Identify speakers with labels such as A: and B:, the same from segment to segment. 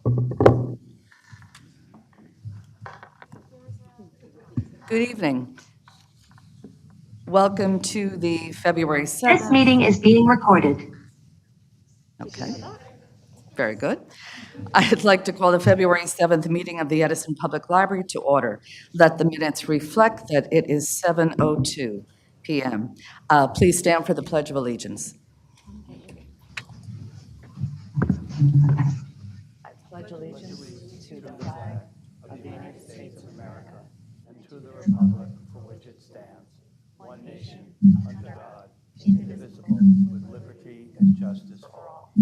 A: Good evening. Welcome to the February
B: This
A: 7th.
B: meeting is being recorded.
A: Okay, very good. I'd like to call the February 7th meeting of the Edison Public Library to order. Let the minutes reflect that it is 7:02 p.m. Please stand for the Pledge of Allegiance. I pledge allegiance to the flag of the United States of America and to the republic for which it stands, one nation, under God, indivisible, with liberty and justice for all.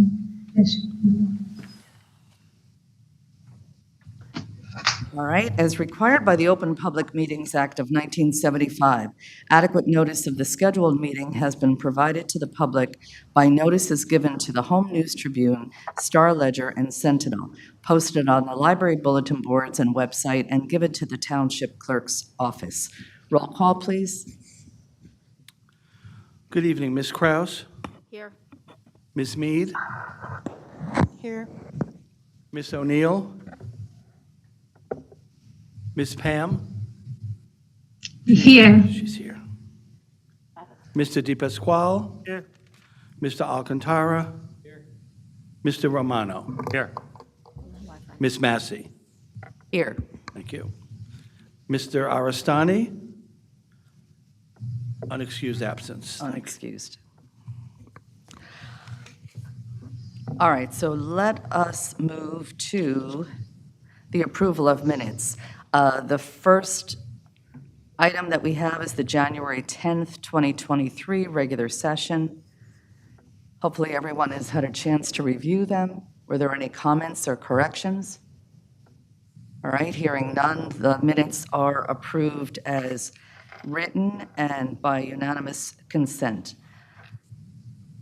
A: All right, as required by the Open Public Meetings Act of 1975, adequate notice of the scheduled meeting has been provided to the public by notices given to the Home News Tribune, Star Ledger, and Sentinel, posted on the library bulletin boards and website, and given to the Township Clerk's office. Roll call, please.
C: Good evening, Ms. Kraus,
D: Here.
C: Ms. Mead,
D: Here.
C: Ms. O'Neill, Ms. Pam,
B: Here.
C: she's here. Mr. Di Pasquale, here. Mr. Alcantara, here. Mr. Romano, here. Ms. Massey,
A: Here.
C: thank you. Mr. Aristani, unexcused absence.
A: Unexcused. All right, so let us move to the approval of minutes. The first item that we have is the January 10th, 2023 regular session. Hopefully, everyone has had a chance to review them. Were there any comments or corrections? All right, hearing none, the minutes are approved as written and by unanimous consent.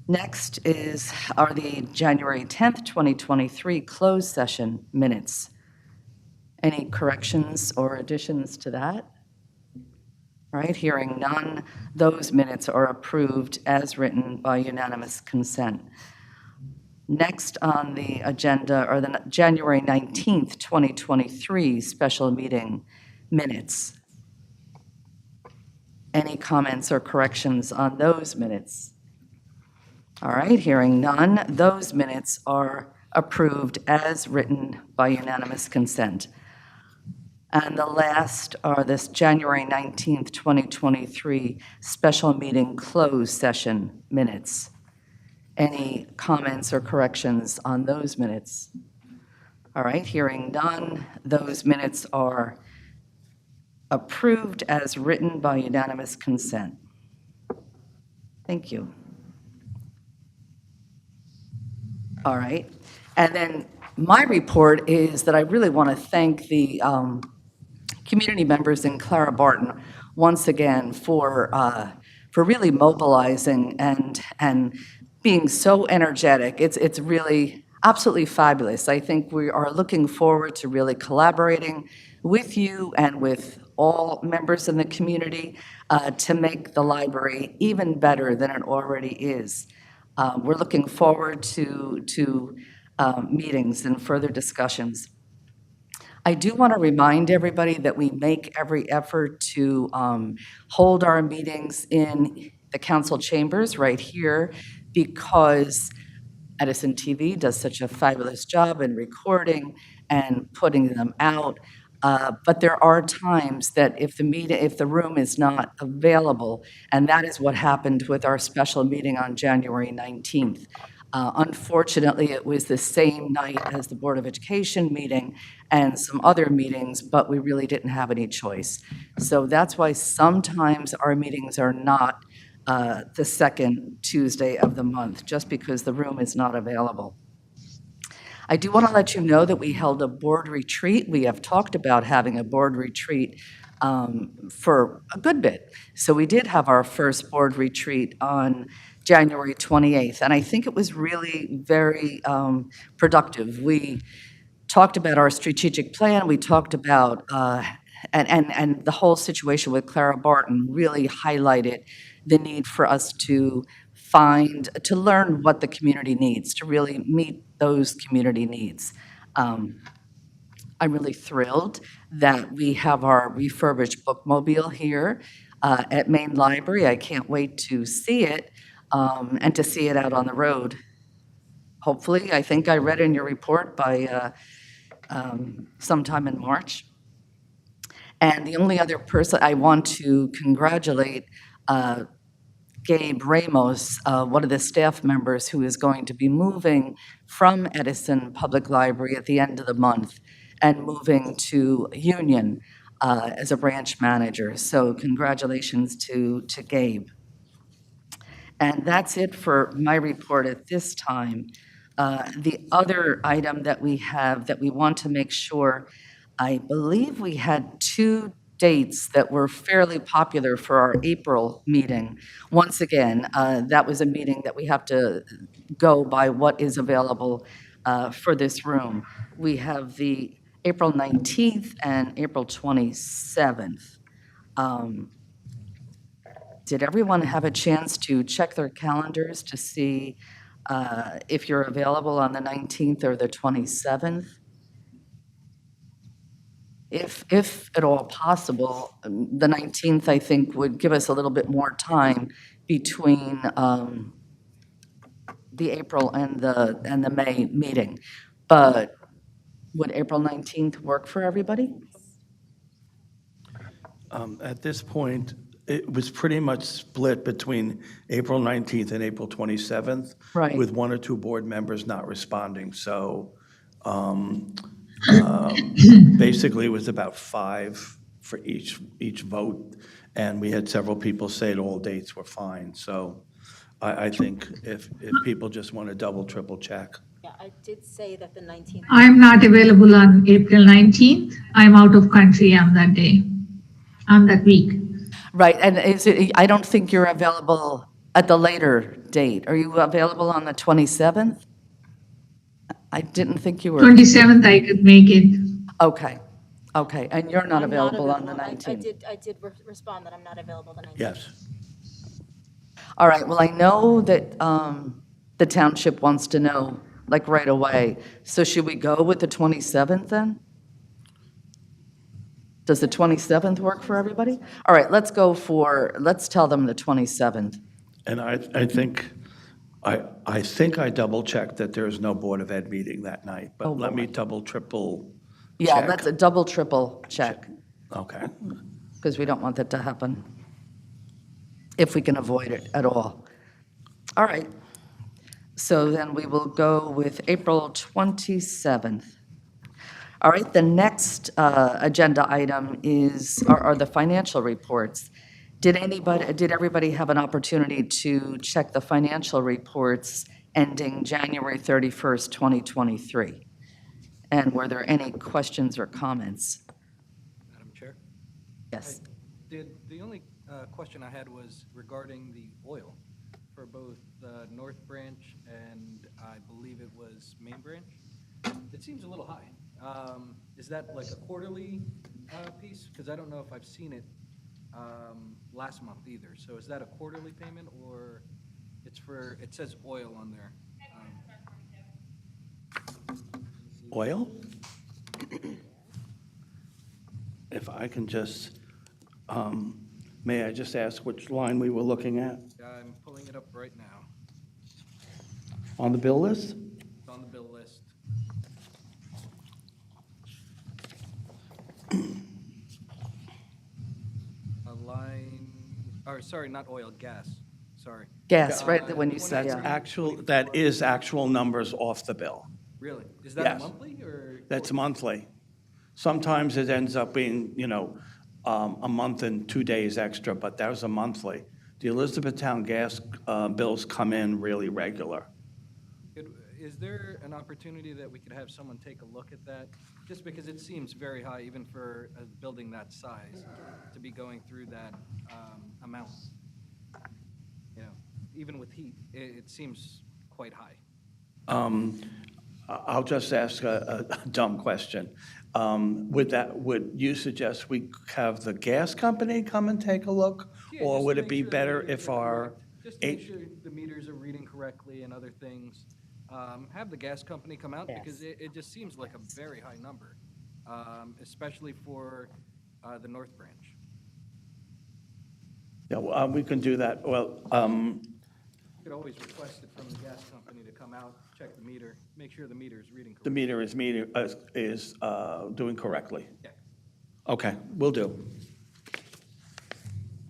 A: Next are the January 10th, 2023 closed session minutes. Any corrections or additions to that? All right, hearing none, those minutes are approved as written by unanimous consent. Next on the agenda are the January 19th, 2023 special meeting minutes. Any comments or corrections on those minutes? All right, hearing none, those minutes are approved as written by unanimous consent. And the last are this January 19th, 2023 special meeting closed session minutes. Any comments or corrections on those minutes? All right, hearing none, those minutes are approved as written by unanimous consent. Thank you. All right, and then my report is that I really want to thank the community members in Clara Barton once again for really mobilizing and being so energetic. It's really absolutely fabulous. I think we are looking forward to really collaborating with you and with all members in the community to make the library even better than it already is. We're looking forward to meetings and further discussions. I do want to remind everybody that we make every effort to hold our meetings in the council chambers right here because Edison TV does such a fabulous job in recording and putting them out. But there are times that if the room is not available, and that is what happened with our special meeting on January 19th. Unfortunately, it was the same night as the Board of Education meeting and some other meetings, but we really didn't have any choice. So that's why sometimes our meetings are not the second Tuesday of the month, just because the room is not available. I do want to let you know that we held a board retreat. We have talked about having a board retreat for a good bit. So we did have our first board retreat on January 28th, and I think it was really very productive. We talked about our strategic plan. We talked about, and the whole situation with Clara Barton really highlighted the need for us to learn what the community needs, to really meet those community needs. I'm really thrilled that we have our refurbished bookmobile here at Main Library. I can't wait to see it and to see it out on the road. Hopefully, I think I read in your report by sometime in March. And the only other person I want to congratulate, Gabe Ramos, one of the staff members who is going to be moving from Edison Public Library at the end of the month and moving to Union as a branch manager. So congratulations to Gabe. And that's it for my report at this time. The other item that we have that we want to make sure, I believe we had two dates that were fairly popular for our April meeting. Once again, that was a meeting that we have to go by what is available for this room. We have the April 19th and April 27th. Did everyone have a chance to check their calendars to see if you're available on the 19th or the 27th? If at all possible, the 19th, I think, would give us a little bit more time between the April and the May meeting. But would April 19th work for everybody?
C: At this point, it was pretty much split between April 19th and April 27th.
A: Right.
C: With one or two board members not responding. So basically, it was about 5 for each vote. And we had several people say that all dates were fine. So I think if people just want to double, triple check.
B: Yeah, I did say that the 19th.
E: I'm not available on April 19th. I'm out of country on that day, on that week.
A: Right, and I don't think you're available at the later date. Are you available on the 27th? I didn't think you were.
E: 27th, I could make it.
A: Okay, and you're not
B: I'm
A: available on the
B: I
A: 19th?
B: did respond that I'm not available the 19th.
C: Yes.
A: All right, well, I know that the township wants to know, like, right away. So should we go with the 27th then? Does the 27th work for everybody? All right, let's tell them the 27th.
C: And I think I double-checked that there is no Board of Ed meeting that night,
A: Oh,
C: but let me
A: boy.
C: double, triple
A: Yeah,
C: check.
A: let's a double, triple check,
C: Okay.
A: because we don't want that to happen, if we can avoid it at all. All right, so then we will go with April 27th. All right, the next agenda item are the financial reports. Did everybody have an opportunity to check the financial reports ending January 31st, 2023? And were there any questions or comments?
F: Madam Chair?
A: Yes.
F: The only question I had was regarding the oil for both the North Branch and I believe it was Main Branch. It seems a little high. Is that like a quarterly piece? Because I don't know if I've seen it last month either. So is that a quarterly payment or it says oil on there?
C: Oil? If I can just, may I just ask which line we were looking at
F: I'm pulling it up right now.
C: on the bill list?
F: It's on the bill list. Sorry, not oil, gas. Sorry.
A: Gas, right, when you said,
C: That's
A: yeah.
C: that is actual numbers off the bill.
F: Really? Is that
C: Yes.
F: monthly or?
C: That's monthly. Sometimes it ends up being, a month and 2 days extra, but that was a monthly. The Elizabethtown gas bills come in really regular.
F: Is there an opportunity that we could have someone take a look at that? Just because it seems very high, even for a building that size, to be going through that amount. Even with heat, it seems quite high.
C: I'll just ask a dumb question. Would you suggest we have the gas company come and take a look?
F: Yeah,
C: Or
F: just
C: would
F: to
C: it
F: make
C: be
F: sure the
C: better
F: meters
C: if
F: are
C: our,
F: correct. Just to make sure the meters are reading correctly and other things. have the gas company come out, because
A: Yes.
F: it just seems like a very high number, especially for the North Branch.
C: Yeah, well, we can do that. Well,
F: You could always request it from the gas company to come out, check the meter, make sure the meter is reading
C: the
F: correctly.
C: meter is doing correctly.
F: Yeah.
C: Okay, will do.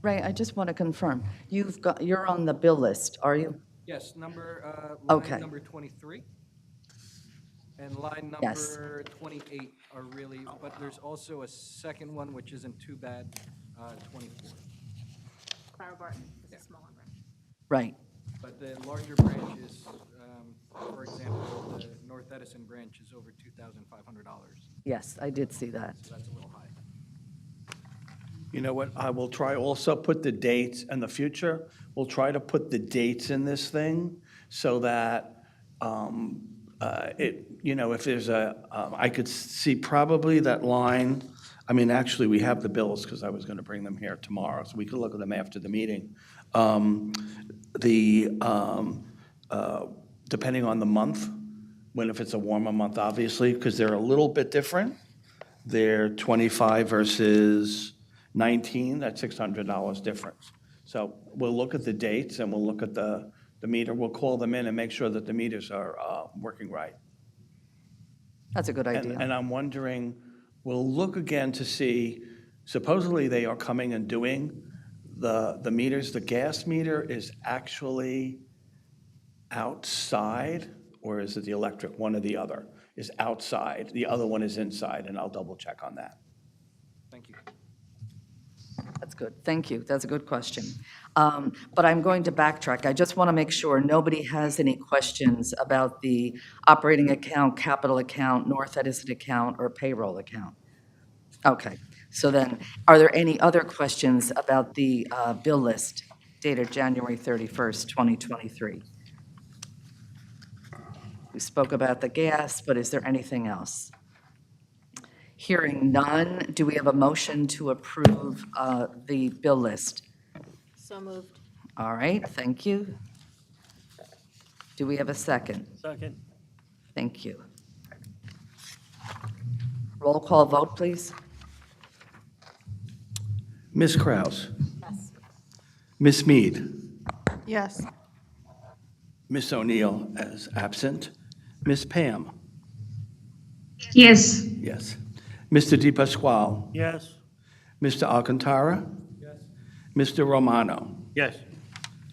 A: Ray, I just want to confirm, you're on the bill list, are you?
F: Yes,
A: Okay.
F: line number 23 and line
A: Yes.
F: number 28 are really, but there's also a second one, which isn't too bad, 24.
B: Clara Barton is a smaller branch.
A: Right.
F: But the larger branch is, for example, the North Edison branch is over $2,500,
A: Yes, I did see that.
F: so that's a little high.
C: You know what, I will try also put the dates in the future. We'll try to put the dates in this thing so that if there's I could see probably that line. I mean, actually, we have the bills because I was going to bring them here tomorrow, so we could look at them after the meeting. Depending on the month, if it's a warmer month, obviously, because they're a little bit different. They're 25 versus 19, that's $600 difference. So we'll look at the dates and we'll look at the meter. We'll call them in and make sure that the meters are working right.
A: That's a good idea.
C: And I'm wondering, we'll look again to see, supposedly they are coming and doing the meters. The gas meter is actually outside, or is it the electric? One or the other is outside. The other one is inside, and I'll double check on that.
F: Thank you.
A: That's good. Thank you. That's a good question. But I'm going to backtrack. I just want to make sure nobody has any questions about the operating account, capital account, North Edison account, or payroll account. Okay. So then, are there any other questions about the bill list dated January 31st, 2023? We spoke about the gas, but is there anything else? Hearing none, do we have a motion to approve the bill list?
B: So moved.
A: All right, thank you. Do we have a second?
G: Second.
A: Thank you. Roll call vote, please.
C: Ms. Kraus,
B: Yes.
C: Ms. Mead,
D: Yes.
C: Ms. O'Neill as absent, Ms. Pam,
E: Yes.
C: yes, Mr. Di Pasquale,
G: Yes.
C: Mr. Alcantara,
F: Yes.
C: Mr. Romano.
G: Yes.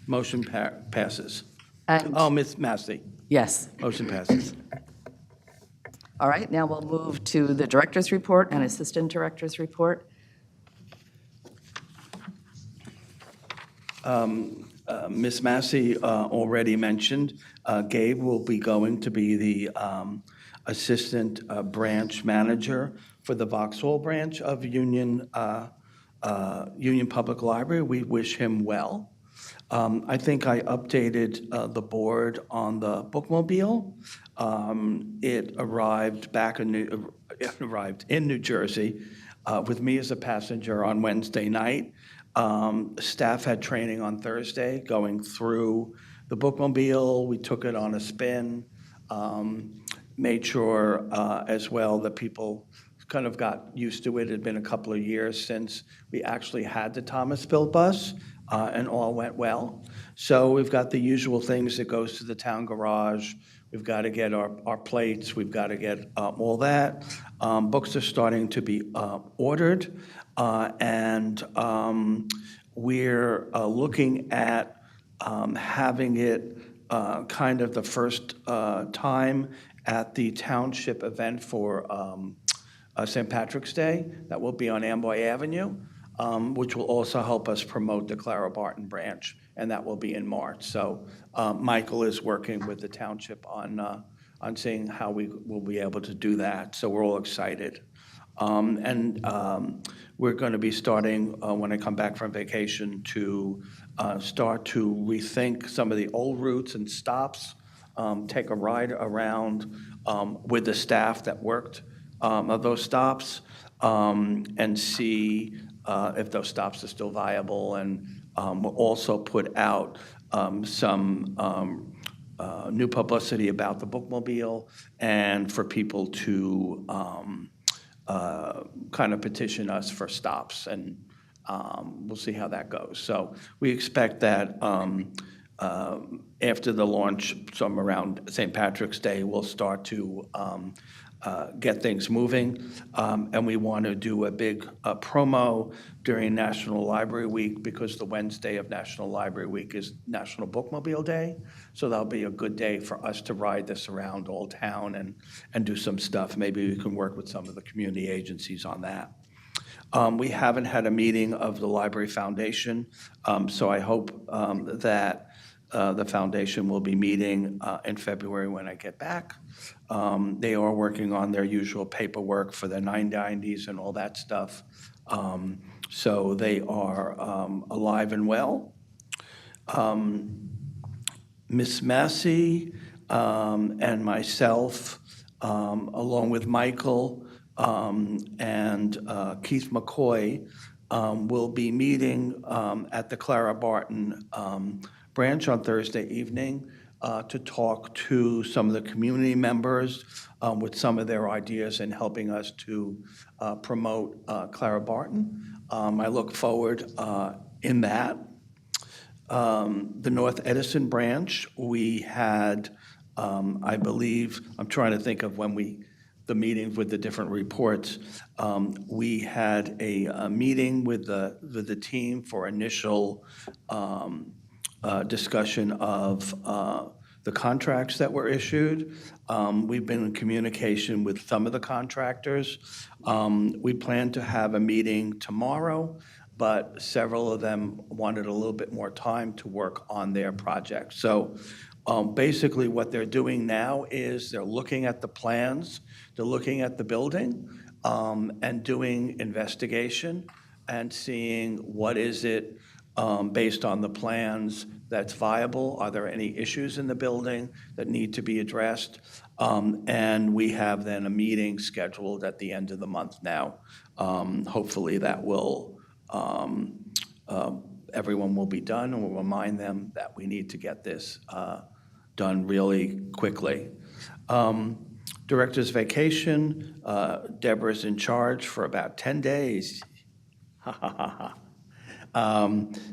C: Motion passes.
A: And,
C: Oh, Ms. Massey,
A: yes.
C: motion passes.
A: All right, now we'll move to the director's report and assistant director's report.
C: Ms. Massey already mentioned, Gabe will be going to be the assistant branch manager for the Vauxhall branch of Union Public Library. We wish him well. I think I updated the board on the bookmobile. It arrived in New Jersey with me as a passenger on Wednesday night. Staff had training on Thursday going through the bookmobile. We took it on a spin, made sure as well that people kind of got used to it. It had been a couple of years since we actually had the Thomas Built bus, and all went well. So we've got the usual things that goes to the town garage. We've got to get our plates. We've got to get all that. Books are starting to be ordered, and we're looking at having it kind of the first time at the township event for St. Patrick's Day. That will be on Amboy Avenue, which will also help us promote the Clara Barton branch, and that will be in March. So Michael is working with the township on seeing how we will be able to do that. So we're all excited. We're going to be starting, when I come back from vacation, to start to rethink some of the old routes and stops, take a ride around with the staff that worked of those stops, and see if those stops are still viable. And we'll also put out some new publicity about the bookmobile and for people to kind of petition us for stops, and we'll see how that goes. So we expect that after the launch, some around St. Patrick's Day, we'll start to get things moving. And we want to do a big promo during National Library Week, because the Wednesday of National Library Week is National Bookmobile Day. So that'll be a good day for us to ride this around Old Town and do some stuff. Maybe we can work with some of the community agencies on that. We haven't had a meeting of the Library Foundation, so I hope that the foundation will be meeting in February when I get back. They are working on their usual paperwork for the 990s and all that stuff. So they are alive and well. Miss Massey and myself, along with Michael and Keith McCoy, will be meeting at the Clara Barton branch on Thursday evening to talk to some of the community members with some of their ideas in helping us to promote Clara Barton. I look forward in that. The North Edison branch, we had, I believe, I'm trying to think of when the meetings with the different reports. We had a meeting with the team for initial discussion of the contracts that were issued. We've been in communication with some of the contractors. We plan to have a meeting tomorrow, but several of them wanted a little bit more time to work on their project. So basically what they're doing now is they're looking at the plans, they're looking at the building, and doing investigation and seeing what is it based on the plans that's viable. Are there any issues in the building that need to be addressed? And we have then a meeting scheduled at the end of the month now. Hopefully that will, everyone will be done, and we'll remind them that we need to get this done really quickly. Director's vacation, Deborah's in charge for about 10 days.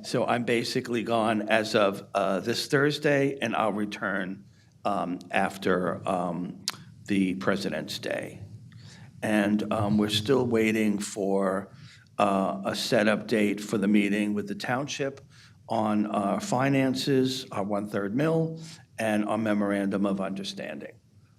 C: So I'm basically gone as of this Thursday, and I'll return after the President's Day. And we're still waiting for a setup date for the meeting with the township on our finances, our 1/3 mill, and our memorandum of understanding.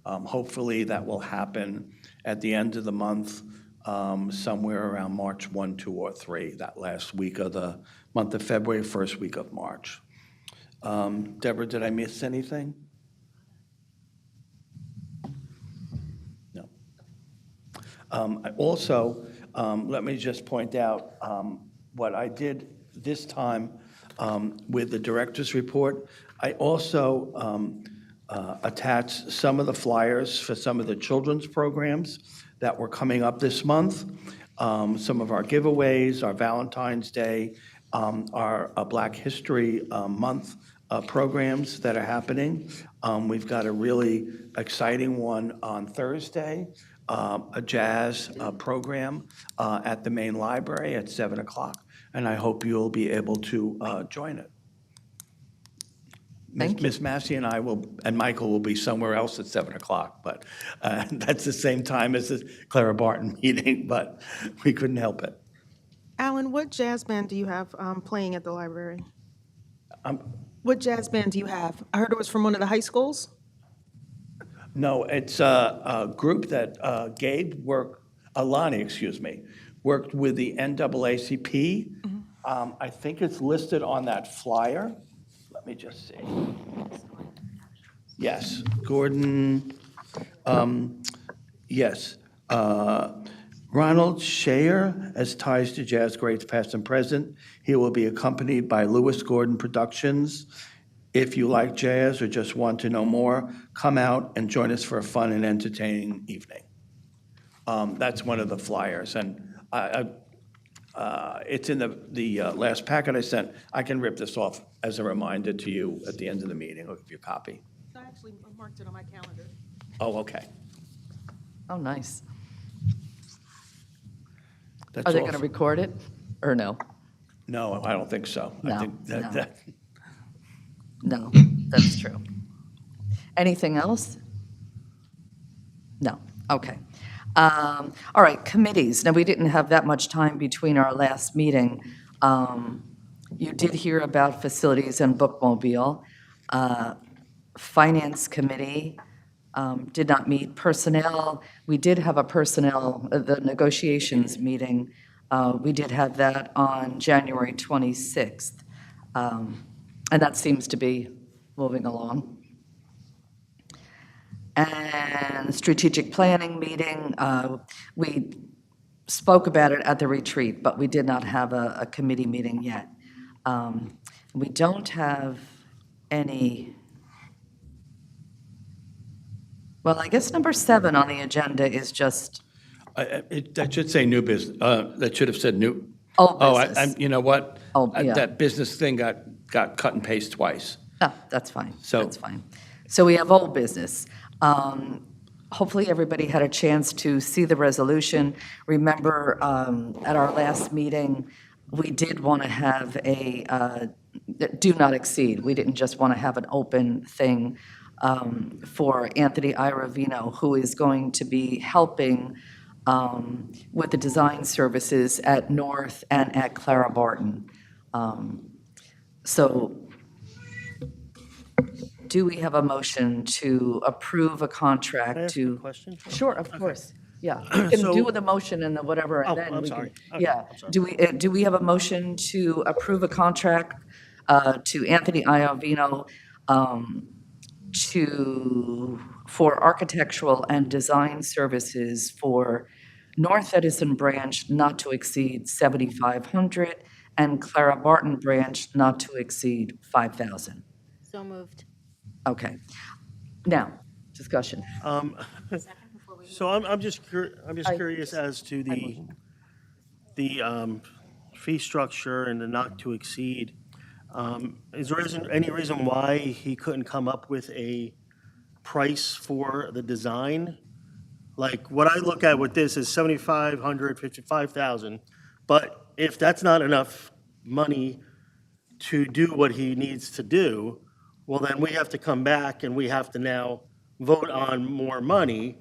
C: Hopefully that will happen at the end of the month, somewhere around March 1, 2, or 3, that last week of the month of February, first week of March. Deborah, did I miss anything? No. Also, let me just point out what I did this time with the director's report. I also attached some of the flyers for some of the children's programs that were coming up this month. Some of our giveaways, our Valentine's Day, our Black History Month programs that are happening. We've got a really exciting one on Thursday, a jazz program at the main library at 7 o'clock, and I hope you'll be able to join it.
A: Thank you.
C: Ms. Massey and I and Michael will be somewhere else at 7 o'clock, but that's the same time as the Clara Barton meeting, but we couldn't help it.
D: Alan, what jazz band do you have playing at the library?
C: Um,
D: What jazz band do you have? I heard it was from one of the high schools.
C: No, it's a group that Alani, worked with the NAACP. I think it's listed on that flyer. Let me just see. Yes, Gordon, yes. Ronald Shayer has ties to jazz greats past and present. He will be accompanied by Lewis Gordon Productions. If you like jazz or just want to know more, come out and join us for a fun and entertaining evening. That's one of the flyers, and it's in the last packet I sent. I can rip this off as a reminder to you at the end of the meeting. I'll give you a copy.
D: I actually marked it on my calendar.
C: Oh, okay.
A: Oh, nice.
C: That's
A: Are they
C: all.
A: going to record it, or no?
C: No, I don't think so. I
A: No,
C: think
A: no.
C: that,
A: No, that's true. Anything else? No, okay. All right, committees. Now, we didn't have that much time between our last meeting. You did hear about facilities and bookmobile. Finance Committee did not meet. Personnel, we did have a personnel, the negotiations meeting. We did have that on January 26th. And that seems to be moving along. And strategic planning meeting, we spoke about it at the retreat, but we did not have a committee meeting yet. We don't have any, well, I guess number 7 on the agenda is just
C: that should say new business, that should have said new.
A: old
C: Oh,
A: business.
C: you know what?
A: Oh, yeah.
C: That business thing got cut and paste twice.
A: Oh, that's fine,
C: So-
A: that's fine. So we have old business. Hopefully, everybody had a chance to see the resolution. Remember, at our last meeting, we did want to have a do not exceed. We didn't just want to have an open thing for Anthony Iravino, who is going to be helping with the design services at North and at Clara Barton. So do we have a motion to approve a contract
G: Can I ask a
A: to?
G: question?
A: Sure, of course, yeah. You can
G: So-
A: do the motion and the whatever,
G: Oh,
A: and then
G: I'm
A: we
G: sorry.
A: can,
G: Okay,
A: yeah.
G: I'm sorry.
A: Do we have a motion to approve a contract to Anthony Iovino for architectural and design services for North Edison branch not to exceed 7,500 and Clara Barton branch not to exceed 5,000?
B: So moved.
A: Okay. Now, discussion.
B: Second before we.
G: So I'm just
A: I-
G: curious as to the fee structure and the not to exceed. Is there any reason why he couldn't come up with a price for the design? Like, what I look at with this is 7,500, 55,000, but if that's not enough money to do what he needs to do, well, then we have to come back and we have to now vote on more money.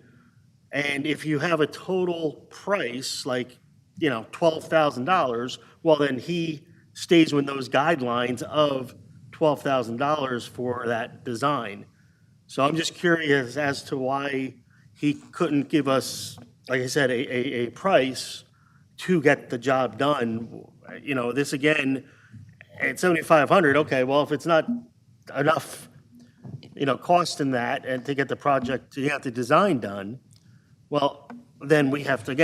G: And if you have a total price, like, $12,000, well, then he stays within those guidelines of $12,000 for that design. So I'm just curious as to why he couldn't give us, like I said, a price to get the job done. This again, at 7,500, okay, well, if it's not enough, cost in that and to get the project, to get the design done, well, then we have to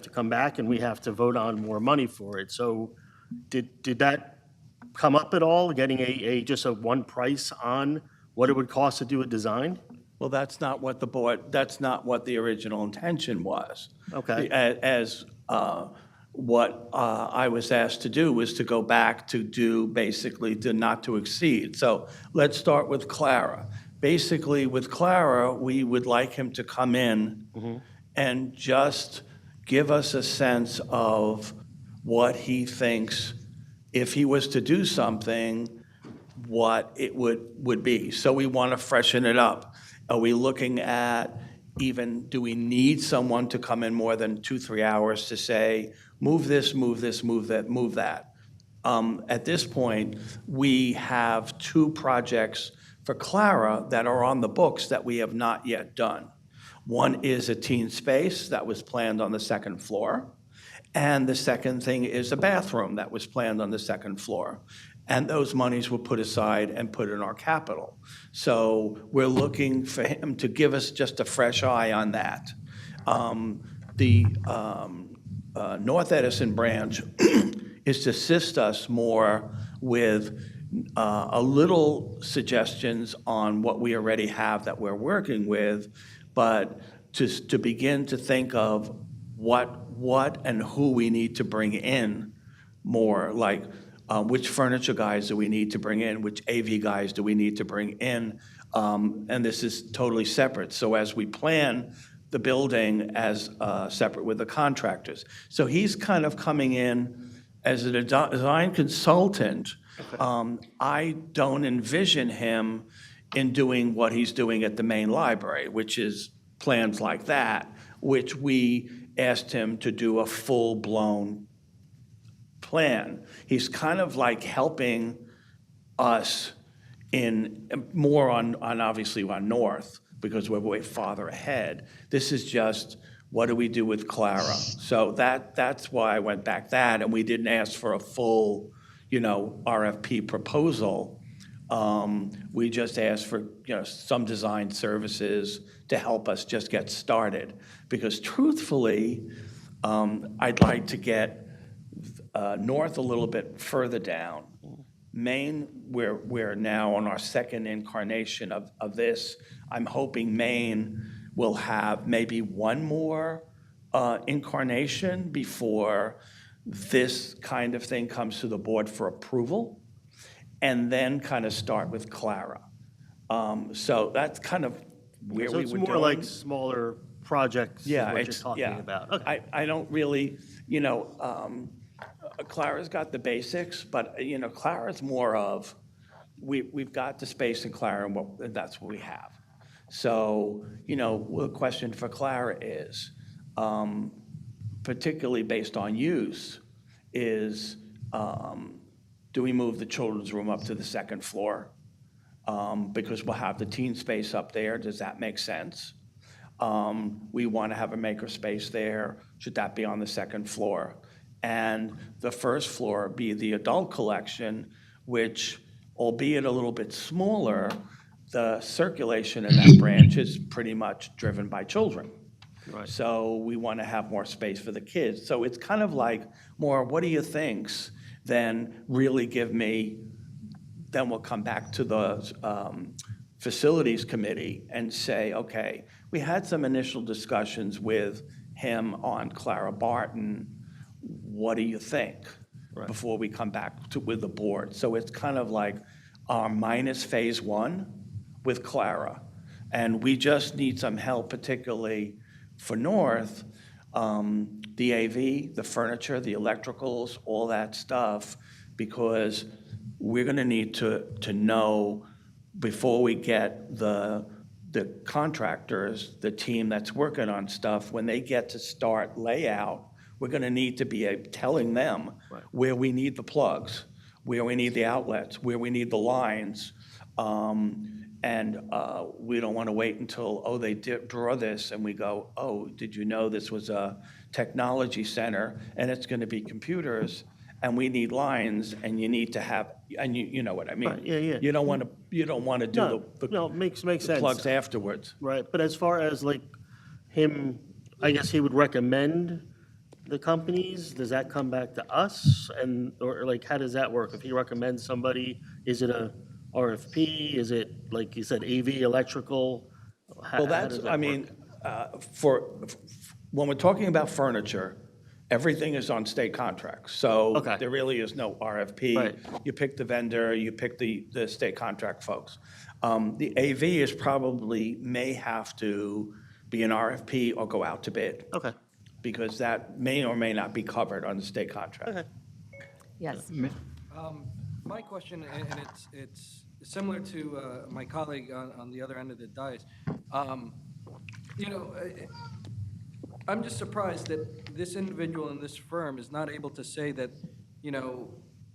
G: come back and we have to vote on more money for it. So did that come up at all, getting just a one price on what it would cost to do a design?
C: Well, that's not what the original intention was.
G: Okay.
C: What I was asked to do was to go back to do basically the not to exceed. So let's start with Clara. Basically, with Clara, we would like him to come in and just give us a sense of what he thinks, if he was to do something, what it would be. So we want to freshen it up. Are we looking at do we need someone to come in more than 2-3 hours to say, move this, move this, move that, move that? At this point, we have 2 projects for Clara that are on the books that we have not yet done. One is a teen space that was planned on the 2nd floor. And the second thing is a bathroom that was planned on the 2nd floor. And those monies were put aside and put in our capital. So we're looking for him to give us just a fresh eye on that. The North Edison branch is to assist us more with a little suggestions on what we already have that we're working with, but to begin to think of what and who we need to bring in more. Like, which furniture guys do we need to bring in, which AV guys do we need to bring in, and this is totally separate. So as we plan the building as separate with the contractors. So he's kind of coming in as a design consultant. I don't envision him in doing what he's doing at the main library, which is plans like that, which we asked him to do a full-blown plan. He's kind of like helping us in more on obviously on north, because we're way farther ahead. This is just, what do we do with Clara? So that's why I went back that, and we didn't ask for a full, RFP proposal. We just asked for, some design services to help us just get started. Because truthfully, I'd like to get north a little bit further down. Maine, we're now on our second incarnation of this. I'm hoping Maine will have maybe one more incarnation before this kind of thing comes to the board for approval, and then kind of start with Clara. So that's kind of where
G: So
C: we
G: it's
C: were
G: more
C: doing.
G: like smaller projects is
C: Yeah,
G: what you're
C: it's,
G: talking
C: yeah.
G: about. Okay.
C: I don't really, Clara's got the basics, but, Clara's more of, we've got the space in Clara, and that's what we have. So, the question for Clara is, particularly based on use, is, do we move the children's room up to the second floor? Because we'll have the teen space up there. Does that make sense? We want to have a maker space there. Should that be on the second floor? And the first floor be the adult collection, which, albeit a little bit smaller, the circulation in that branch is pretty much driven by children.
G: Right.
C: So we want to have more space for the kids. So it's kind of like more, what do you thinks, than really give me, then we'll come back to the facilities committee and say, okay, we had some initial discussions with him on Clara Barton. What do you think?
G: Right.
C: Before we come back with the board. So it's kind of like our minus phase one with Clara. And we just need some help, particularly for North, the AV, the furniture, the electricals, all that stuff, because we're gonna need to know before we get the contractors, the team that's working on stuff, when they get to start layout, we're gonna need to be telling them where we need the plugs, where we need the outlets, where we need the lines. And we don't wanna wait until, they draw this, and we go, did you know this was a technology center, and it's gonna be computers, and we need lines, and you need to have, and you know what I mean?
G: Right, yeah.
C: You don't wanna do
G: No, makes
C: the
G: sense.
C: plugs afterwards.
G: Right, but as far as like him, I guess he would recommend the companies, does that come back to us? And, or like, how does that work? If he recommends somebody, is it a RFP? Is it, like you said, AV, electrical?
C: Well, that's, I mean, when we're talking about furniture, everything is on state contracts. So
G: Okay.
C: there really is no RFP.
G: Right.
C: You pick the vendor, you pick the state contract folks. The AV is probably, may have to be an RFP or go out to bid,
G: Okay,
C: because that may or may not be covered on the state contract.
G: okay.
A: Yes.
F: My question, and it's similar to my colleague on the other end of the dais. I'm just surprised that this individual in this firm is not able to say that,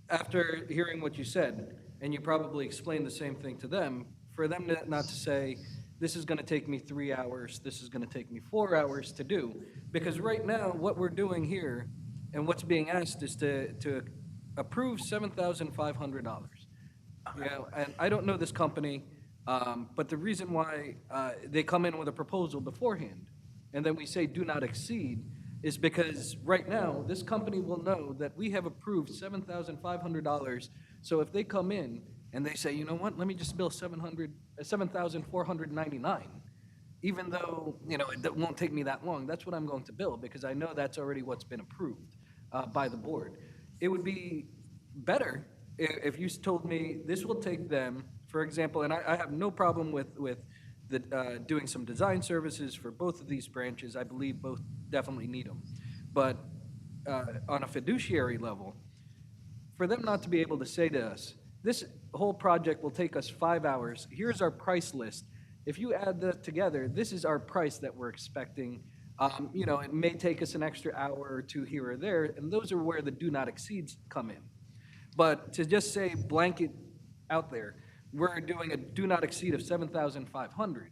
F: after hearing what you said, and you probably explained the same thing to them, for them not to say, this is going to take me 3 hours, this is going to take me 4 hours to do. Because right now, what we're doing here and what's being asked is to approve $7,500. And I don't know this company, but the reason why they come in with a proposal beforehand, and then we say do not exceed, is because right now, this company will know that we have approved $7,500. So if they come in and they say, you know what, let me just bill $7,499, even though, it won't take me that long, that's what I'm going to bill, because I know that's already what's been approved by the board. It would be better if you told me this will take them, for example, and I have no problem with doing some design services for both of these branches. I believe both definitely need them. But on a fiduciary level, for them not to be able to say to us, this whole project will take us 5 hours, here's our price list. If you add that together, this is our price that we're expecting. It may take us an extra hour or two here or there, and those are where the do not exceeds come in. But to just say blanket out there, we're doing a do not exceed of 7,500,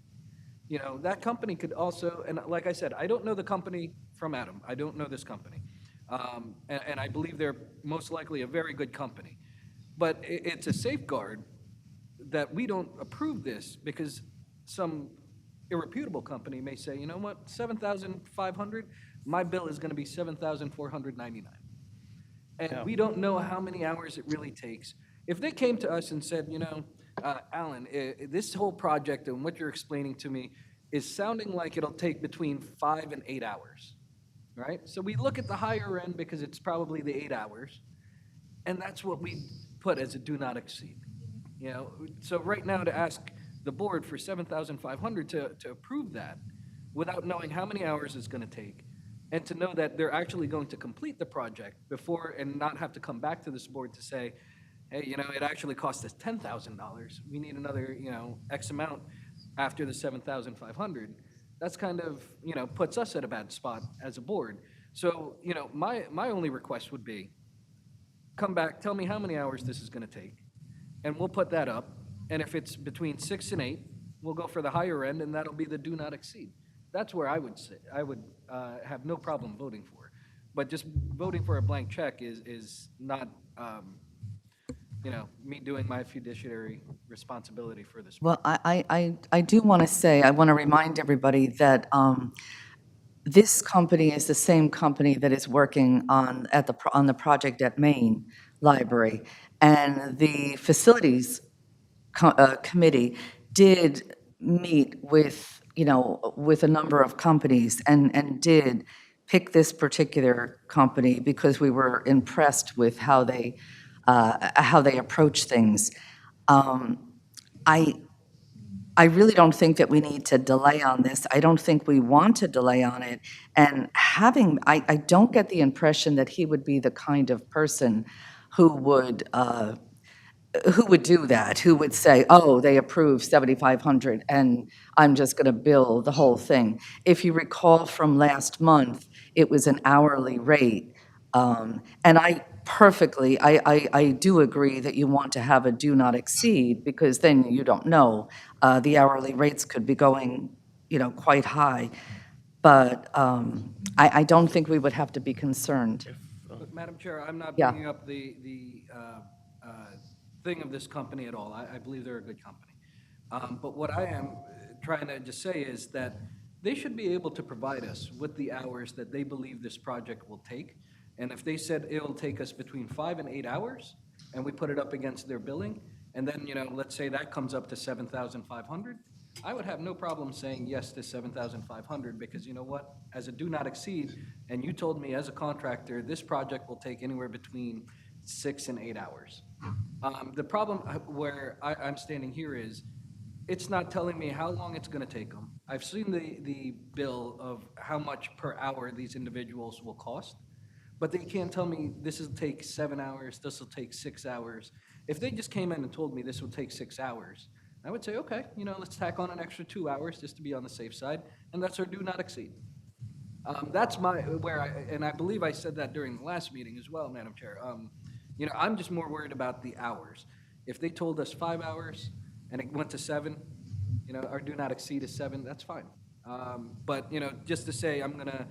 F: that company could also, and like I said, I don't know the company from Adam. I don't know this company. And I believe they're most likely a very good company. But it's a safeguard that we don't approve this because some irreputable company may say, you know what, 7,500, my bill is going to be 7,499. And we don't know how many hours it really takes. If they came to us and said, Alan, this whole project and what you're explaining to me is sounding like it'll take between 5 and 8 hours, right? So we look at the higher end because it's probably the 8 hours, and that's what we put as a do not exceed. So right now to ask the board for 7,500 to approve that without knowing how many hours it's going to take, and to know that they're actually going to complete the project before and not have to come back to this board to say, hey, it actually cost us $10,000. We need another, X amount after the 7,500. That's kind of, puts us at a bad spot as a board. So, my only request would be, come back, tell me how many hours this is going to take, and we'll put that up. And if it's between 6 and 8, we'll go for the higher end, and that'll be the do not exceed. That's where I would say, I would have no problem voting for. But just voting for a blank check is not, me doing my fiduciary responsibility for this.
A: Well, I do want to say, I want to remind everybody that this company is the same company that is working on the project at Maine Library. And the facilities committee did meet with, with a number of companies and did pick this particular company because we were impressed with how they approach things. I really don't think that we need to delay on this. I don't think we want to delay on it. And I don't get the impression that he would be the kind of person who would do that, who would say, oh, they approved 7,500 and I'm just going to bill the whole thing. If you recall from last month, it was an hourly rate. And I do agree that you want to have a do not exceed because then you don't know. The hourly rates could be going, quite high. But I don't think we would have to be concerned.
F: But Madam Chair, I'm not
A: Yeah.
F: bringing up the thing of this company at all. I believe they're a good company. But what I am trying to just say is that they should be able to provide us with the hours that they believe this project will take. And if they said it'll take us between 5 and 8 hours, and we put it up against their billing, and then, let's say that comes up to 7,500, I would have no problem saying yes to 7,500 because you know what? As a do not exceed, and you told me as a contractor, this project will take anywhere between 6 and 8 hours. The problem where I'm standing here is it's not telling me how long it's going to take them. I've seen the bill of how much per hour these individuals will cost, but they can't tell me this will take 7 hours, this will take 6 hours. If they just came in and told me this will take 6 hours, I would say, okay, let's tack on an extra 2 hours just to be on the safe side, and that's our do not exceed. That's and I believe I said that during the last meeting as well, Madam Chair. I'm just more worried about the hours. If they told us 5 hours and it went to 7, our do not exceed is 7, that's fine. But, just to say I'm going to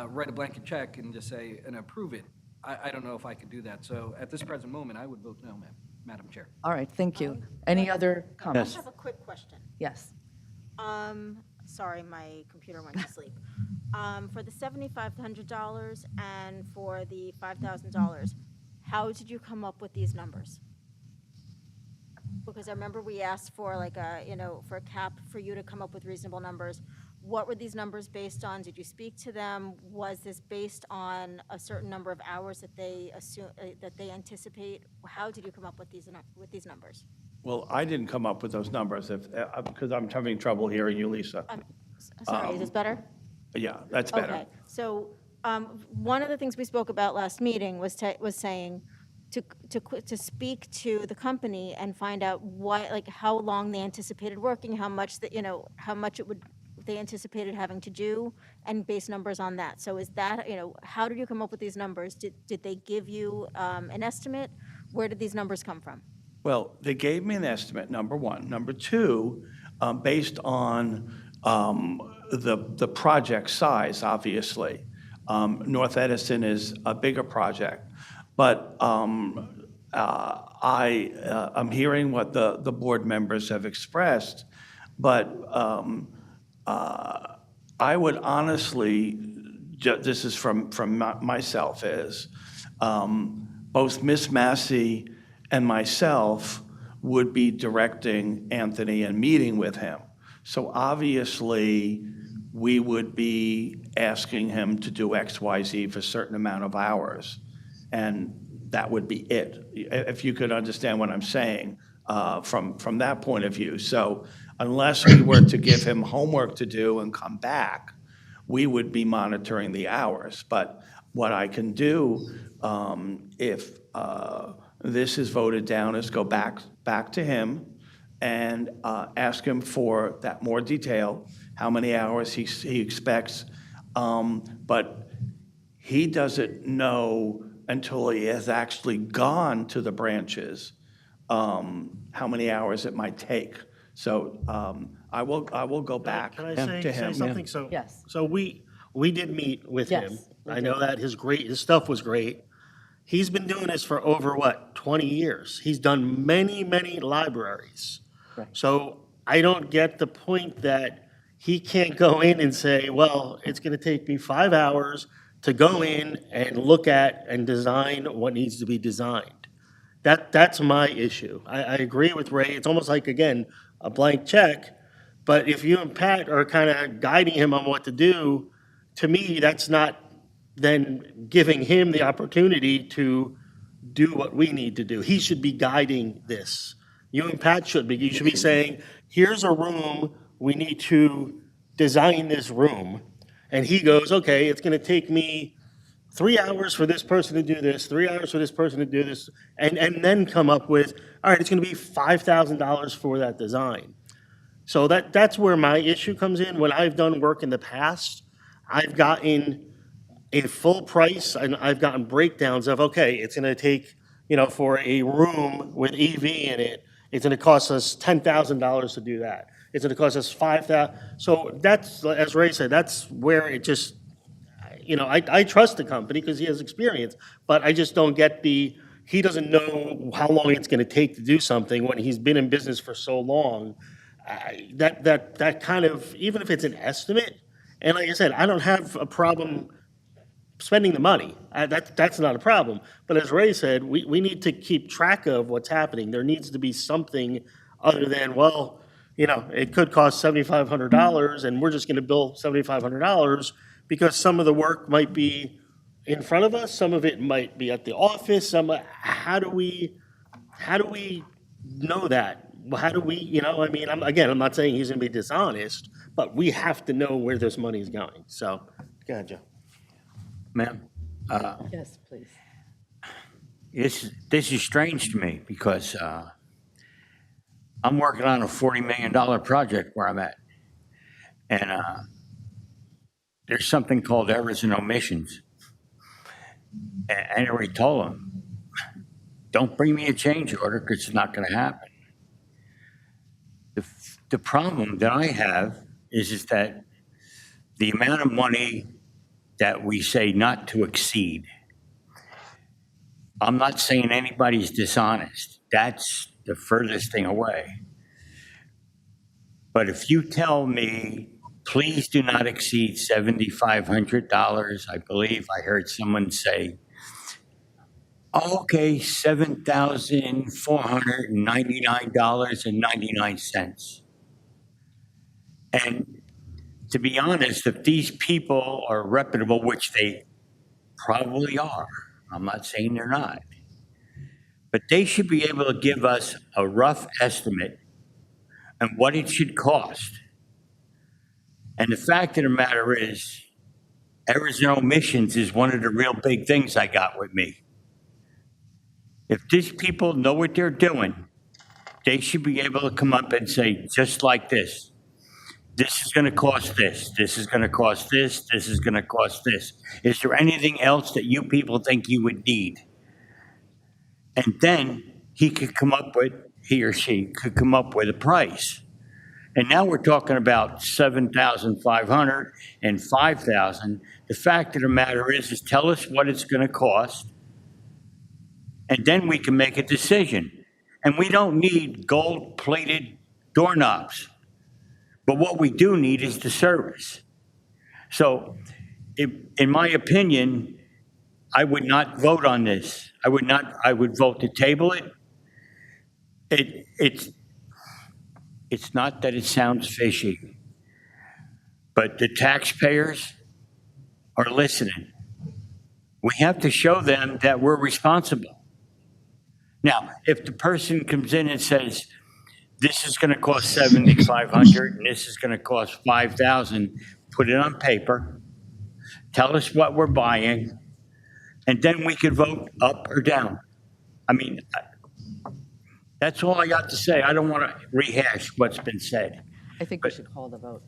F: write a blanket check and just say and approve it, I don't know if I could do that. So at this present moment, I would vote no, Madam Chair.
A: All right, thank you. Any other
B: I
A: comments?
B: have a quick question.
A: Yes.
B: Sorry, my computer went to sleep. For the $7,500 and for the $5,000, how did you come up with these numbers? Because I remember we asked for like for a cap for you to come up with reasonable numbers. What were these numbers based on? Did you speak to them? Was this based on a certain number of hours that they assume, that they anticipate? How did you come up with these numbers?
C: Well, I didn't come up with those numbers because I'm having trouble hearing you, Lisa.
B: Sorry, is this better?
C: Yeah, that's better.
B: Okay, so one of the things we spoke about last meeting was saying to speak to the company and find out what, like, how long they anticipated working, how much that, how much they anticipated having to do, and base numbers on that. So is that, how did you come up with these numbers? Did they give you an estimate? Where did these numbers come from?
C: Well, they gave me an estimate, number one. Number two, based on the project size, obviously. North Edison is a bigger project. But I'm hearing what the board members have expressed, but I would honestly, this is from myself, is both Miss Massey and myself would be directing Anthony and meeting with him. So obviously, we would be asking him to do X, Y, Z for a certain amount of hours. And that would be it, if you could understand what I'm saying from that point of view. So unless we were to give him homework to do and come back, we would be monitoring the hours. But what I can do, if this is voted down, is go back to him and ask him for that more detail, how many hours he expects. But he doesn't know until he has actually gone to the branches how many hours it might take. So I will go back
G: Can I
C: to
G: say
C: him.
G: something? So,
A: Yes.
G: so we did meet with him.
A: Yes, we
G: I know that his stuff was great. He's been doing this for over, 20 years. He's done many, many libraries.
A: Right.
G: So I don't get the point that he can't go in and say, well, it's going to take me 5 hours to go in and look at and design what needs to be designed. That's my issue. I agree with Ray. It's almost like, again, a blank check. But if you and Pat are kind of guiding him on what to do, to me, that's not then giving him the opportunity to do what we need to do. He should be guiding this. You and Pat should be. You should be saying, here's a room, we need to design this room. And he goes, okay, it's going to take me 3 hours for this person to do this, 3 hours for this person to do this, and then come up with, all right, it's going to be $5,000 for that design. So that's where my issue comes in. When I've done work in the past, I've gotten a full price, and I've gotten breakdowns of, okay, it's going to take, for a room with EV in it, it's going to cost us $10,000 to do that. It's going to cost us $5,000. So that's, as Ray said, that's where it just, I trust the company because he has experience, but I just don't get he doesn't know how long it's going to take to do something when he's been in business for so long. That kind of, even if it's an estimate, and like I said, I don't have a problem spending the money. That's not a problem. But as Ray said, we need to keep track of what's happening. There needs to be something other than, well, it could cost $7,500 and we're just going to bill $7,500 because some of the work might be in front of us, some of it might be at the office. How do we know that? How do we, I'm not saying he's going to be dishonest, but we have to know where this money is going. So, go ahead, Joe.
H: Ma'am,
A: Yes, please.
H: this is strange to me because I'm working on a $40 million project where I'm at. And there's something called errors and omissions. And I already told them, don't bring me a change order because it's not going to happen. The problem that I have is that the amount of money that we say not to exceed, I'm not saying anybody's dishonest. That's the furthest thing away. But if you tell me, please do not exceed $7,500, I believe I heard someone say, okay, $7,499.99. And to be honest, if these people are reputable, which they probably are, I'm not saying they're not, but they should be able to give us a rough estimate on what it should cost. And the fact of the matter is, errors and omissions is one of the real big things I got with me. If these people know what they're doing, they should be able to come up and say, just like this, this is going to cost this, this is going to cost this, this is going to cost this. Is there anything else that you people think you would need? And then he or she could come up with a price. And now we're talking about 7,500 and 5,000. The fact of the matter is tell us what it's going to cost, and then we can make a decision. And we don't need gold-plated doorknobs. But what we do need is the service. So, in my opinion, I would not vote on this. I would vote to table it. It's not that it sounds fishy, but the taxpayers are listening. We have to show them that we're responsible. Now, if the person comes in and says, this is going to cost 7,500 and this is going to cost 5,000, put it on paper, tell us what we're buying, and then we could vote up or down. I mean, that's all I got to say. I don't want to rehash what's been said.
A: I think we should call the vote.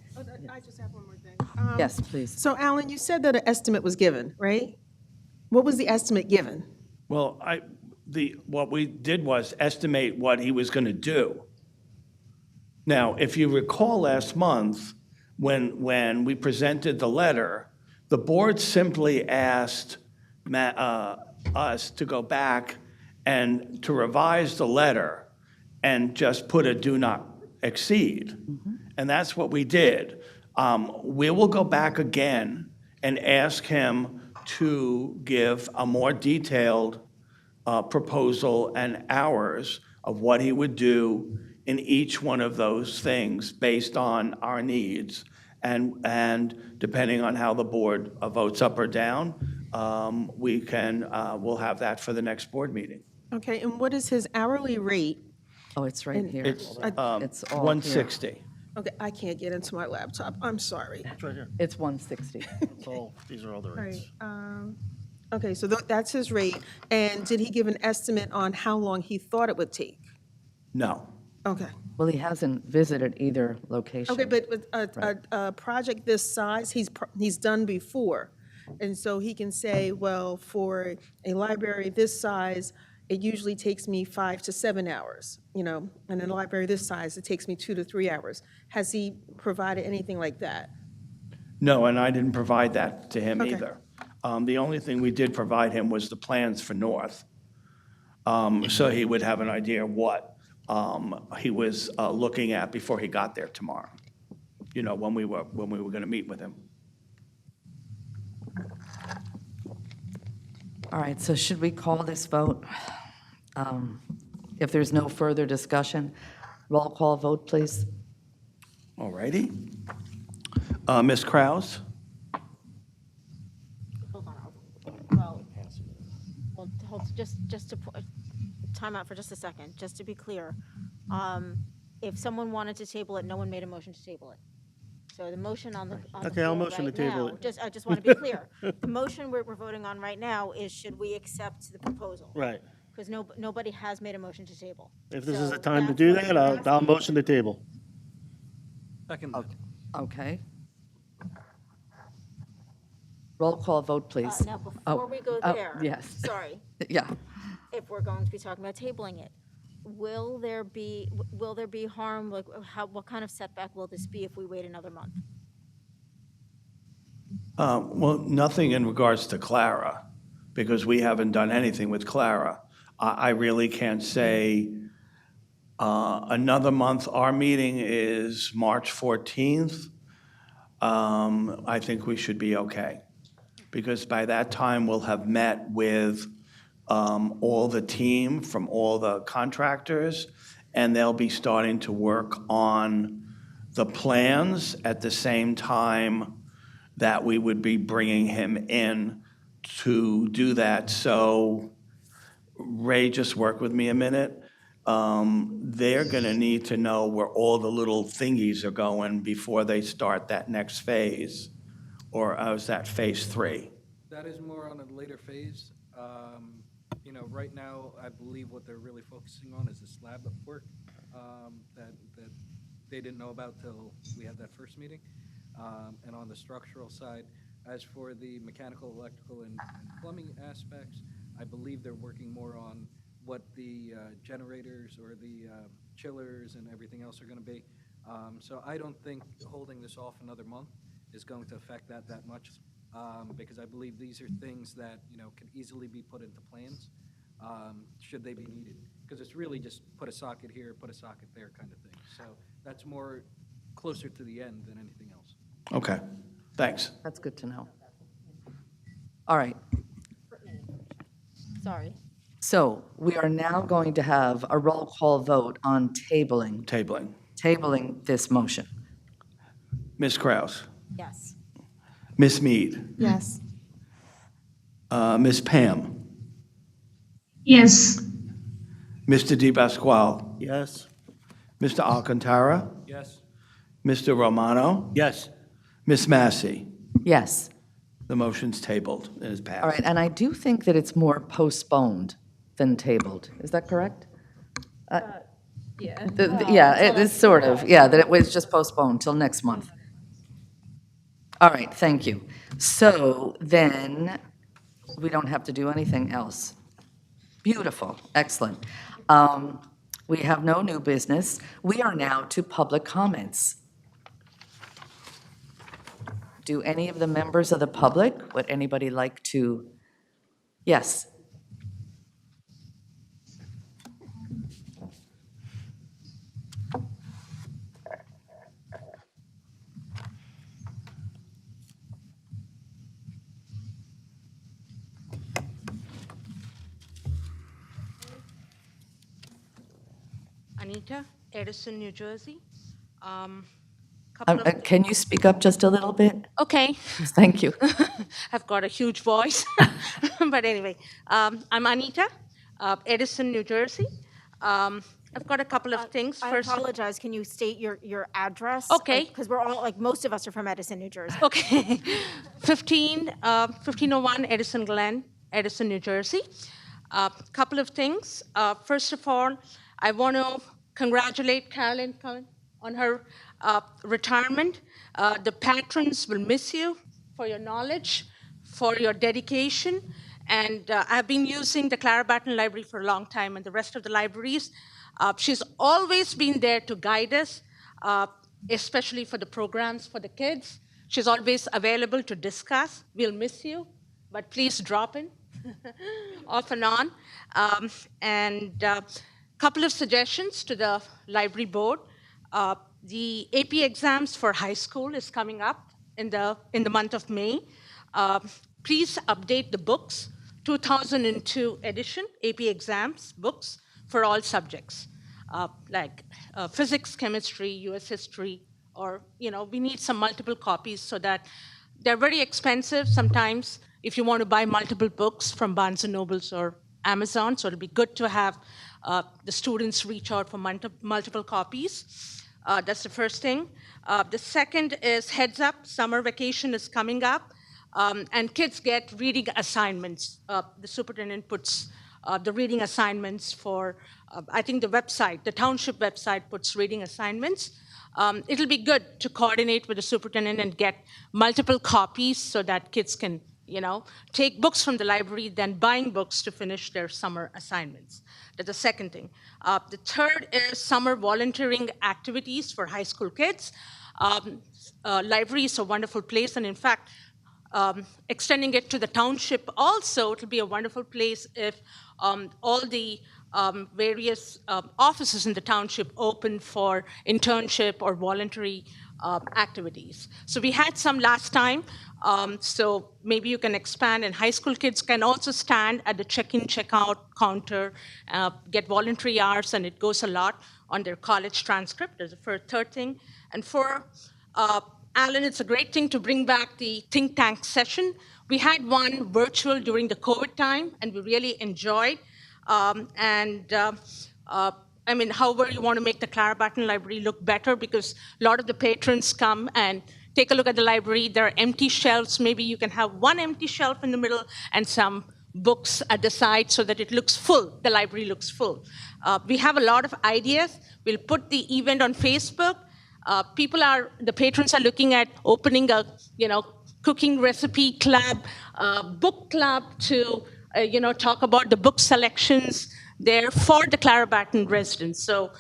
D: I just have one more thing.
A: Yes, please.
D: So Alan, you said that an estimate was given, right? What was the estimate given?
C: Well, what we did was estimate what he was going to do. Now, if you recall last month, when we presented the letter, the board simply asked us to go back and to revise the letter and just put a do not exceed. And that's what we did. We will go back again and ask him to give a more detailed proposal and hours of what he would do in each one of those things based on our needs. And depending on how the board votes up or down, we'll have that for the next board meeting.
D: Okay, and what is his hourly rate?
A: Oh, it's right here.
C: It's
A: It's all here.
C: 160.
D: Okay, I can't get into my laptop. I'm sorry.
G: It's right here.
A: It's 160.
G: These are all the
D: All
G: rates.
D: right. Okay, so that's his rate. And did he give an estimate on how long he thought it would take?
C: No.
D: Okay.
A: Well, he hasn't visited either location.
D: Okay, but with a project this size, he's done before. And so he can say, well, for a library this size, it usually takes me 5 to 7 hours, and in a library this size, it takes me 2 to 3 hours. Has he provided anything like that?
C: No, and I didn't provide that to him
D: Okay.
C: either. The only thing we did provide him was the plans for North. So he would have an idea what he was looking at before he got there tomorrow, when we were going to meet with him.
A: All right, so should we call this vote? If there's no further discussion, roll call vote, please.
C: All righty. Ms. Kraus?
B: Hold on. Just to time out for just a second, just to be clear. If someone wanted to table it, no one made a motion to table it. So the motion on the
G: Okay, I'll
B: floor
G: motion to
B: right
G: table
B: now-
G: it.
B: I just want to be clear. The motion we're voting on right now is should we accept the proposal?
G: Right.
B: Because nobody has made a motion to table.
G: If this is
B: So
G: the time to
B: that's
G: do
B: what
G: that,
B: we're
G: I'll
B: asking.
G: motion the table.
F: Second.
A: Okay. Roll call vote, please.
B: Now, before we go there.
A: Yes.
B: Sorry,
A: Yeah.
B: if we're going to be talking about tabling it, will there be harm, like, what kind of setback will this be if we wait another month?
C: Well, nothing in regards to Clara, because we haven't done anything with Clara. I really can't say another month. Our meeting is March 14th. I think we should be okay, because by that time, we'll have met with all the team from all the contractors, and they'll be starting to work on the plans at the same time that we would be bringing him in to do that. So Ray, just work with me a minute. They're going to need to know where all the little thingies are going before they start that next phase, or is that phase 3?
F: That is more on a later phase. You know, right now, I believe what they're really focusing on is the slab work that they didn't know about till we had that first meeting. And on the structural side, as for the mechanical, electrical, and plumbing aspects, I believe they're working more on what the generators or the chillers and everything else are going to be. So I don't think holding this off another month is going to affect that much, because I believe these are things that, you know, can easily be put into plans, should they be needed. Because it's really just put a socket here, put a socket there kind of thing. So that's more closer to the end than anything else.
C: Okay, thanks.
A: That's good to know. All right,
B: Sorry.
A: so we are now going to have a roll call vote on tabling this motion.
C: Ms. Kraus,
B: Yes.
C: Ms. Mead,
D: Yes.
C: Ms. Pam,
E: Yes.
C: Mr. DePasquale,
G: Yes?
C: Mr. Alcantara,
F: Yes?
C: Mr. Romano,
H: Yes.
C: Ms. Massey.
A: Yes.
C: The motion's tabled and is passed.
A: All right, and I do think that it's more postponed than tabled. Is that correct?
B: Yeah.
A: Yeah, it is sort of, yeah, that it was just postponed till next month. All right, thank you. So then, we don't have to do anything else. Beautiful, excellent. We have no new business. We are now to public comments. Do any of the members of the public, would anybody like to? Yes.
I: Anita, Edison, New Jersey. Couple of,
A: Can you speak up just a little bit?
I: okay,
A: Thank you.
I: I've got a huge voice, but anyway, I'm Anita, Edison, New Jersey. I've got a couple of things.
B: I
I: First,
B: apologize. Can you state your address?
I: Okay.
B: Because we're all, like, most of us are from Edison, New Jersey.
I: okay, 1501 Edison Glen, Edison, New Jersey. Couple of things. First of all, I want to congratulate Carolyn on her retirement. The patrons will miss you for your knowledge, for your dedication. And I've been using the Clara Barton Library for a long time and the rest of the libraries. She's always been there to guide us, especially for the programs for the kids. She's always available to discuss. We'll miss you, but please drop in off and on. And couple of suggestions to the library board. The AP exams for high school is coming up in the month of May. Please update the books, 2002 edition AP exams books for all subjects, like physics, chemistry, US history, or, you know, we need some multiple copies so that they're very expensive sometimes if you want to buy multiple books from Barnes & Nobles or Amazon, so it'll be good to have the students reach out for multiple copies. That's the first thing. The second is heads up, summer vacation is coming up, and kids get reading assignments. The superintendent puts the reading assignments for, I think the township website puts reading assignments. It'll be good to coordinate with the superintendent and get multiple copies so that kids can, you know, take books from the library, then buying books to finish their summer assignments. That's the second thing. The third is summer volunteering activities for high school kids. Library is a wonderful place, and in fact, extending it to the township also, it'll be a wonderful place if all the various offices in the township open for internship or voluntary activities. So we had some last time, so maybe you can expand, and high school kids can also stand at the check-in, check-out counter, get voluntary hours, and it goes a lot. on their college transcript. There's a third thing. And for Alan, it's a great thing to bring back the think tank session. We had one virtual during the COVID time, and we really enjoyed. I mean, however you want to make the Clara Barton Library look better, because a lot of the patrons come and take a look at the library. There are empty shelves. Maybe you can have one empty shelf in the middle and some books at the side so that it looks full, the library looks full. We have a lot of ideas. We'll put the event on Facebook. The patrons are looking at opening a, cooking recipe club, book club to, talk about the book selections there for the Clara Barton residents. So,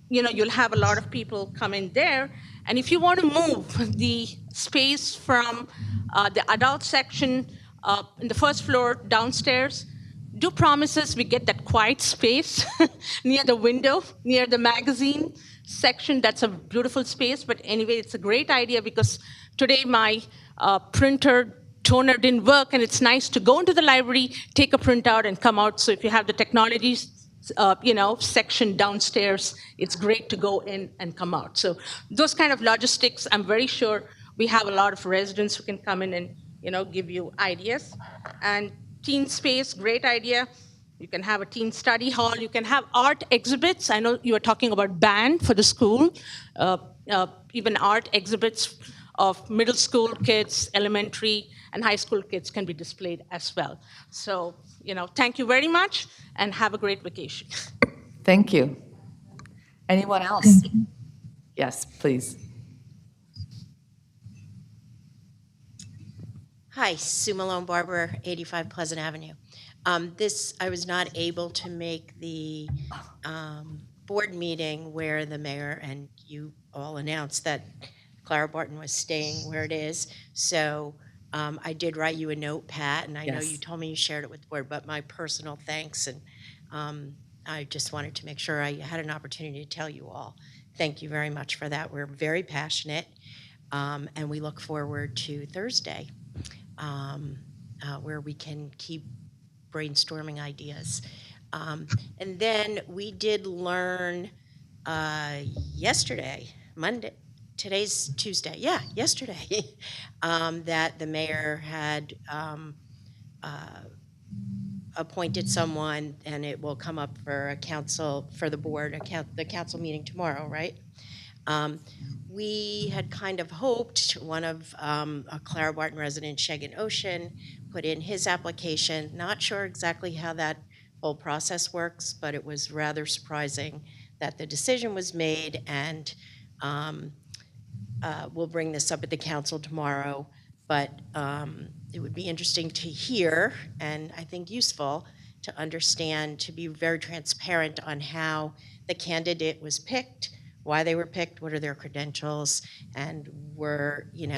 I: you'll have a lot of people come in there. And if you want to move the space from the adult section in the first floor downstairs, do promises we get that quiet space near the window, near the magazine section. That's a beautiful space. But anyway, it's a great idea because today my printer toner didn't work, and it's nice to go into the library, take a printout, and come out. So if you have the technologies, section downstairs, it's great to go in and come out. So those kind of logistics, I'm very sure we have a lot of residents who can come in and, give you ideas. And teen space, great idea. You can have a teen study hall. You can have art exhibits. I know you were talking about band for the school. Even art exhibits of middle school kids, elementary, and high school kids can be displayed as well. So, thank you very much, and have a great vacation.
A: Thank you. Anyone else? Yes, please.
J: Hi, Sue Malone Barber, 85 Pleasant Avenue. I was not able to make the board meeting where the mayor and you all announced that Clara Barton was staying where it is. So I did write you a note, Pat, and I know you told me you shared it with the board, but my personal thanks. And I just wanted to make sure I had an opportunity to tell you all. Thank you very much for that. We're very passionate, and we look forward to Thursday, where we can keep brainstorming ideas. And then we did learn yesterday, Monday, today's Tuesday, yesterday, that the mayor had appointed someone, and it will come up for the council meeting tomorrow, right? We had kind of hoped one of a Clara Barton resident, Shagan Ocean, put in his application. Not sure exactly how that whole process works, but it was rather surprising that the decision was made, and we'll bring this up at the council tomorrow. But it would be interesting to hear, and I think useful to understand, to be very transparent on how the candidate was picked, why they were picked, what are their credentials, and were any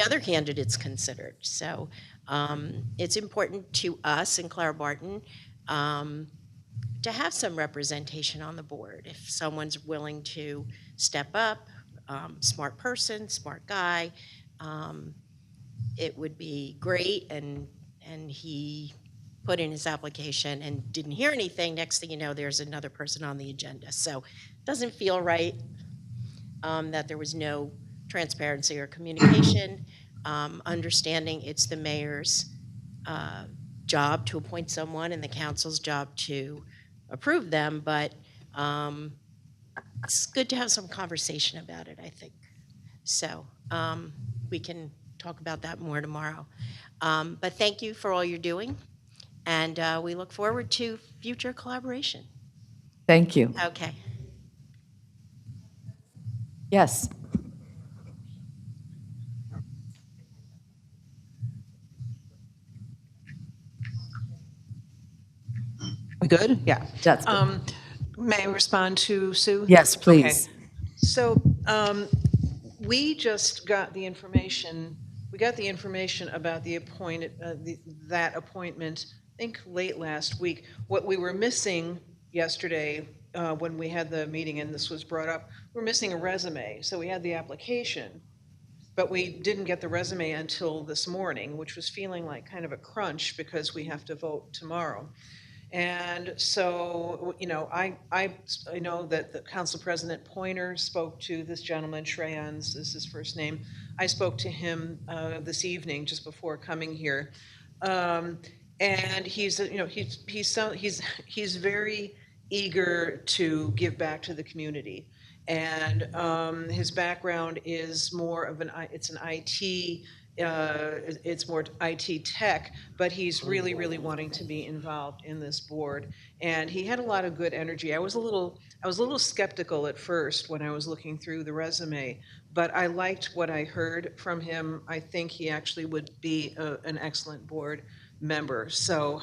J: other candidates considered. So it's important to us in Clara Barton to have some representation on the board. If someone's willing to step up, smart person, smart guy, it would be great. And he put in his application and didn't hear anything. Next thing you know, there's another person on the agenda. So it doesn't feel right that there was no transparency or communication. Understanding it's the mayor's job to appoint someone and the council's job to approve them, but it's good to have some conversation about it, I think. So we can talk about that more tomorrow. But thank you for all you're doing, and we look forward to future collaboration.
A: Thank you.
J: Okay.
A: Yes.
K: We good? Yeah.
A: That's good.
K: May I respond to Sue?
A: Yes, please.
K: Okay. So we just got the information. We got the information about the that appointment, I think late last week. What we were missing yesterday when we had the meeting and this was brought up, we're missing a resume. So we had the application, but we didn't get the resume until this morning, which was feeling like kind of a crunch because we have to vote tomorrow. And so, I know that the Council President Pointer spoke to this gentleman, Shreyans is his first name. I spoke to him this evening, just before coming here. And he's very eager to give back to the community. And his background is more of it's an IT, it's more IT tech, but he's really, really wanting to be involved in this board. And he had a lot of good energy. I was a little skeptical at first when I was looking through the resume, but I liked what I heard from him. I think he actually would be an excellent board member. So,